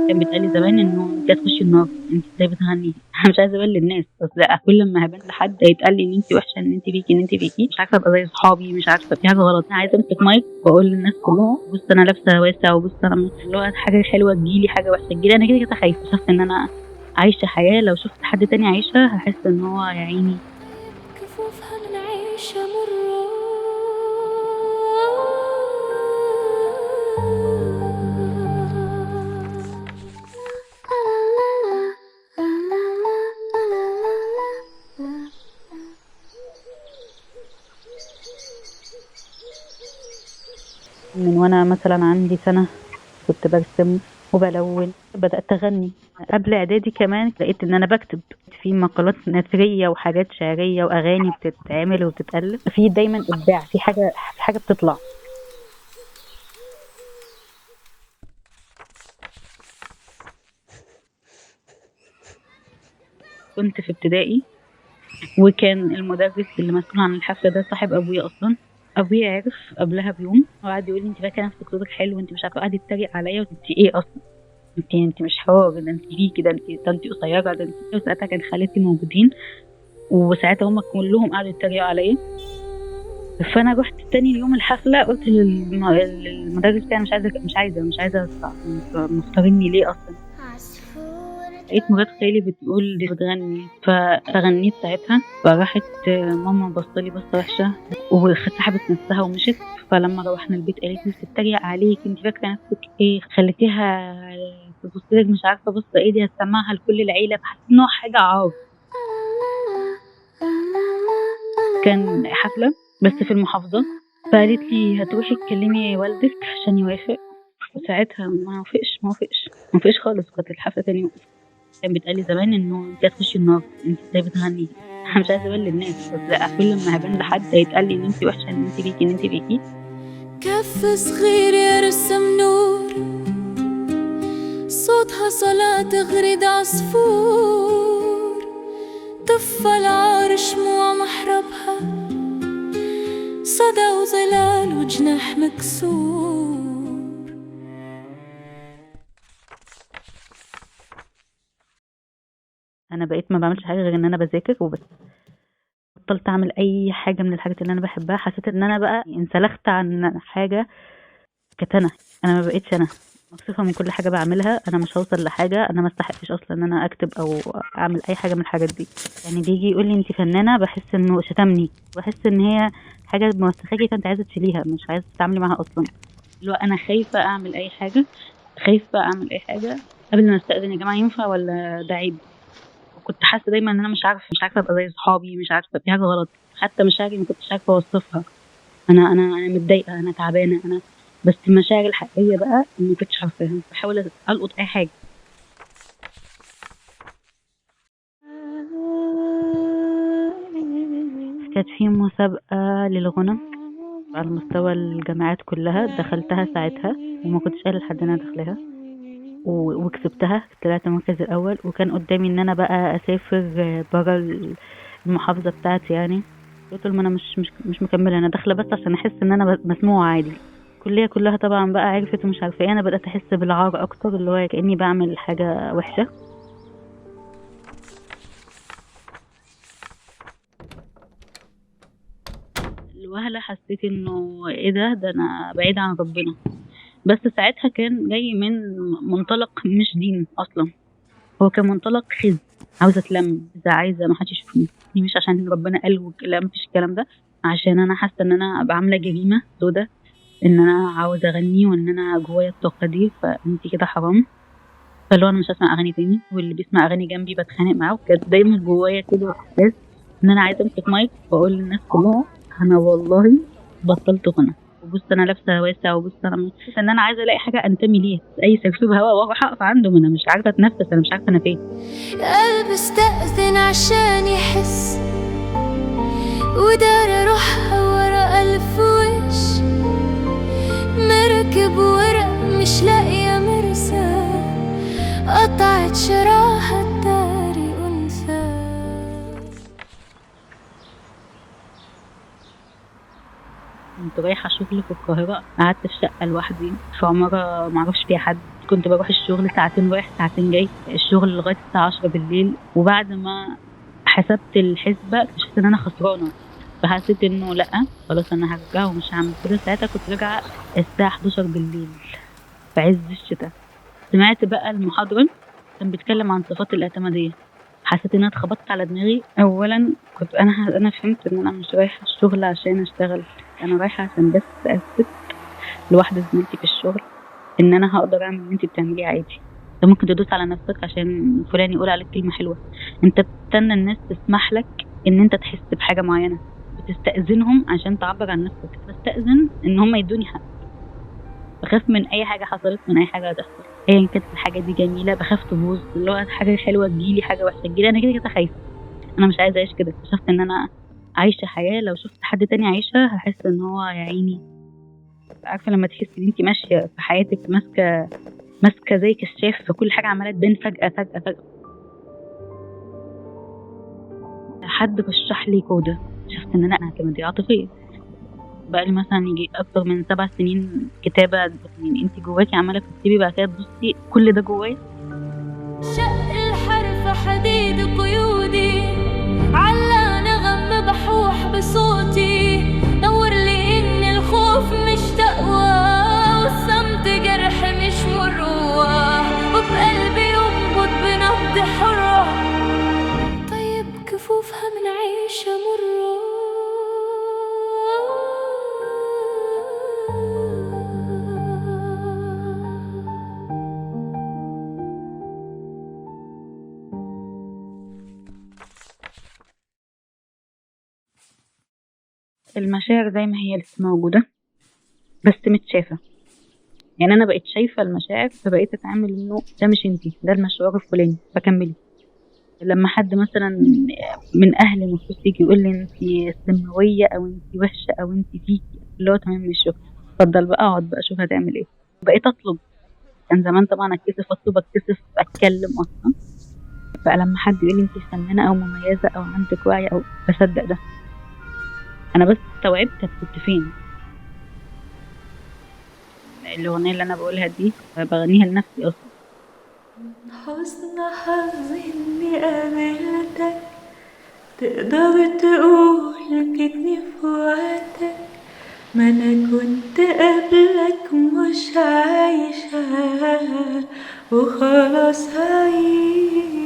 كان بيتقال لي زمان إنه أنتِ هتخشي النار، أنتِ إزاي بتغني؟ أنا مش عايزة أبان للناس، بس لأ كل أمّا هابان لحد هيتقال لي إن أنتِ وحشة، إن أنتِ فيكِ، إن أنتِ فيكِ، مش عارفة أبقى زي صحابي، مش عارفة في حاجة غلط، أنا عايزة أمسك مايك وأقول للناس كلّها بُص أنا لابسة واسع، وبُص أنا اللي هو حاجة حلوة تيجي لي، حاجة وحشة تيجي لي، أنا كده خايفة، خايفة إن أنا عايشة حياة لو شُفت حد تاني عايشها هاحس إن هو يا عيني كفوفها من عيشة مرة. من وأنا مثلًا عندي سَنة كنت بارسم وبالوّن، بدأت أغني، قبل إعدادي كمان لقيت إن أنا باكتب، في مقالات نثرية وحاجات شعرية وأغاني بتتعمل وبتتألف، في دايمًا إبداع، في حاجة بتطلع. كنت في ابتدائي وكان المُدرِّس اللي مسؤول عن الحفلة ده صاحب أبويا أصلًا، أبويا عرف قبلها بيوم وقعد يقول لي: "أنتِ فاكرة نفسِك صوتِك حلو وأنتِ مش عارفة" قعد يتريق عليَّ "أنتِ إيه أصلًا؟ أنتِ مش حوار، ده أنتِ ليكِ، ده أنتِ قصيّرة، ده أنتِ" وساعتها كان خالاتي موجودين وساعتها هُم كلّهم قعدوا يتريقوا عليَّ. فأنا رُحت تاني يوم الحفلة قُلت للمُدرِّس بتاعي مش عايزة أطلع، أنتم مختارينّي ليه أصلًا؟ لقيت مرات خالي بتقول دي بتغني، فغنيت ساعتها، فراحت ماما باصّة لي بصّة وحشة سحبت نفسها ومشيت، فلمّا روّحنا البيت قالت لي بتتريق عليكِ، أنتِ فاكرة نفسِك إيه، خلّيتيها تبُص لِك مش عارفة بصّة إيه، دي هتسمّعها لكل العيلة، فحسيت إن هو حاجة عار. كان حفلة بس في المحافظة، فقالت لي هتروحي تكلمي والدِك عشان يوافق، وساعتها ما وافقش خالص، وكانت الحفلة تاني يوم. كان بيتقال لي زمان إنه أنتِ هتخشي النار، أنتِ إزاي بتغني؟ أنا مش عايزة أبان للناس، بس لأ كل أمّا هابان لحد هيتقال لي إن أنتِ وحشة، إن أنتِ فيكِ، إن أنتِ فيكِ. كف صغير يرسم نور، صوتها صلاة تغرد عصفور، طفى العار شموع محربها، صدى وظلال وجناح مكسور. أنا بقيت ما باعملش حاجة غير إن أنا باذاكر وبس، بطّلت أعمل أي حاجة من الحاجات اللي أنا باحبها، حسيت إن أنا بقى انسلخت عن حاجة كانت أنا ما بقيتش أنا، مكسوفة من كل حاجة باعملها، أنا مش هاوصل لحاجة، أنا ما استحقش أصلًا إن أنا أكتب أو أعمل أي حاجة من الحاجات دي، يعني اللي ييجي يقول لي أنتِ فنانة باحس إنه شتمني، باحس إن هي حاجة موسخاكِ فأنتِ عايزة تشيليها، مش عايزة تتعاملي معاها أصلًا، اللي هو أنا خايفة أعمل أي حاجة، قبل ما أستأذن يا جماعة ينفع والّا ده عيب؟ وكنت حاسة دايمًا إن أنا مش عارفة أبقى زي صحابي، مش عارفة في حاجة غلط، حتى مشاعري ما كنتش عارفة أوصفها. أنا متضايقة، أنا تعبانة، بس المشاعر الحقيقية بقى ما كنتش عارفاها، باحاول ألقط أي حاجة. كانت في مسابقة للغُنى على مستوى الجامعات كلّها، دخلتها ساعتها وما كنتش قايلة لحد إن أنا داخلاها وكسبتها، طلعت المركز الأول، وكان قدّامي إن أنا بقى أسافر برّه المحافظة بتاعتي يعني، قُلت لهم أنا مش مكمّلة، أنا داخلة بس عشان أحس إن أنا مسموعة عادي. الكلية كلّها طبعًا بقى عرفت ومش عارفة إيه، أنا بدأت أحس بالعار أكتر، اللي هو كإني باعمل حاجة وحشة. لوهلة حسيت إنه إيه ده أنا بعيدة عن ربنا، بس ساعتها كان جاي من منطلق مش دين أصلًا، هو كان منطلق خِزي، عاوزة أتلَم، عايزة ما حدش يشوفني، مش عشان ربنا قال لا ما فيش الكلام ده، عشان أنا حاسة إن أنا أبقى عاملة جريمة سودا، إن أنا عاوزة أغني وإن أنا جوايا الطاقة دي، فأنتِ كده حرام. فاللي هو أنا مش هاسمع أغاني تاني، واللي بيسمع أغاني جنبي باتخانق معاه، وكانت دايمًا جوايا كده إحساس إن أنا عايزة أمسك مايك وأقول للناس كلها أنا والله بطلت غنى، وبُص أنا لابسة واسع، وبُص أنا حاسة إن أنا عايزة ألاقي حاجة أنتمي ليها، أي سرسوب هوا وأروح أقف عنده، ما أنا مش عارفة أتنفس، أنا مش عارفة أنا فين. قلب استأذن عشان يحس، ودار روحها ورا ألف وش، مركب ورق مش لاقية مرسى، قطعت شراها الداري أنثى. كنت رايحة شغل في القاهرة، قعدت في شقة لوحدي في عمارة ما أعرفش فيها حد، كنت بروح الشغل ساعتين رايح ساعتين جاي، الشغل لغاية الساعة 10 بالليل، وبعد ما حسبت الحسبة اكتشفت ان انا خسرانة، فحسيت انه لأ خلاص انا هرجع ومش هعمل كده. ساعتها كنت راجعة الساعة 11 بالليل في عز الشتاء. سمعت بقى المحاضرة كان بيتكلم عن صفات الاعتمادية، حسيت ان انا اتخبطت على دماغي. اولا كنت انا فهمت ان انا مش رايحة الشغل عشان اشتغل، انا رايحة عشان بس اثبت لواحدة زميلتي في الشغل ان انا هقدر اعمل اللي انت بتعمليه عادي. انت ممكن تدوس على نفسك عشان فلان يقول عليك كلمة حلوة، انت بتستنى الناس تسمح لك ان انت تحس بحاجة معينة، بتستأذنهم عشان تعبر عن نفسك. بستأذن ان هم يدوني حق، بخاف من اي حاجة حصلت، من اي حاجة هتحصل ايا كانت الحاجة دي جميلة بخاف تبوظ، اللي هو حاجة حلوة تجيلي حاجة وحشة تجيلي، انا كده خايفة، انا مش عايزة اعيش كده. اكتشفت ان انا عايشة حياة لو شفت حد تاني عايشها هحس ان هو يا عيني. عارفة لما تحسي ان انت ماشية في حياتك ماسكة زي كشاف، فكل حاجة عمالة تبان فجأة فجأة فجأة. حد رشح لي كودة، شفت ان انا اعتمادية عاطفية، بقالي مثلا يجي اكتر من 7 سنين كتابة. يعني انت جواكي عمالة تكتبي بعد كده تبصي كل ده جوايا. شق الحرف حديد قيودي، على نغم بحوح بصوتي، نور لي ان الخوف مش تقوى، والصمت جرح مش مروة، وبقلبي ينبض بنبض حرة، طيب كفوفها من عيشة مرة. المشاعر زي ما هي لسه موجودة بس متشافة. يعني أنا بقيت شايفة المشاعر، فبقيت أتعامل إنه ده مش انتي، ده المشوار الفلاني فكملي. لما حد مثلا من أهلي المفروض يجي يقول لي انتي سماوية أو انتي وحشة أو انتي فيكي، اللي هو تمام مش شغل، اتفضل بقى اقعد بقى شوف هتعمل ايه. بقيت أطلب. كان زمان طبعا أتكسف أطلب، أتكسف أتكلم أصلا، فلما حد يقول لي انتي فنانة أو مميزة أو عندك وعي أو بصدق ده. أنا بس استوعبت كنت فين. الأغنية اللي أنا بقولها دي بغنيها لنفسي أصلا. حسن حظي إني قابلتك، تقدر تقول جيتني في وقتك، ما أنا كنت قبلك مش عايشة وخلاص هعيش.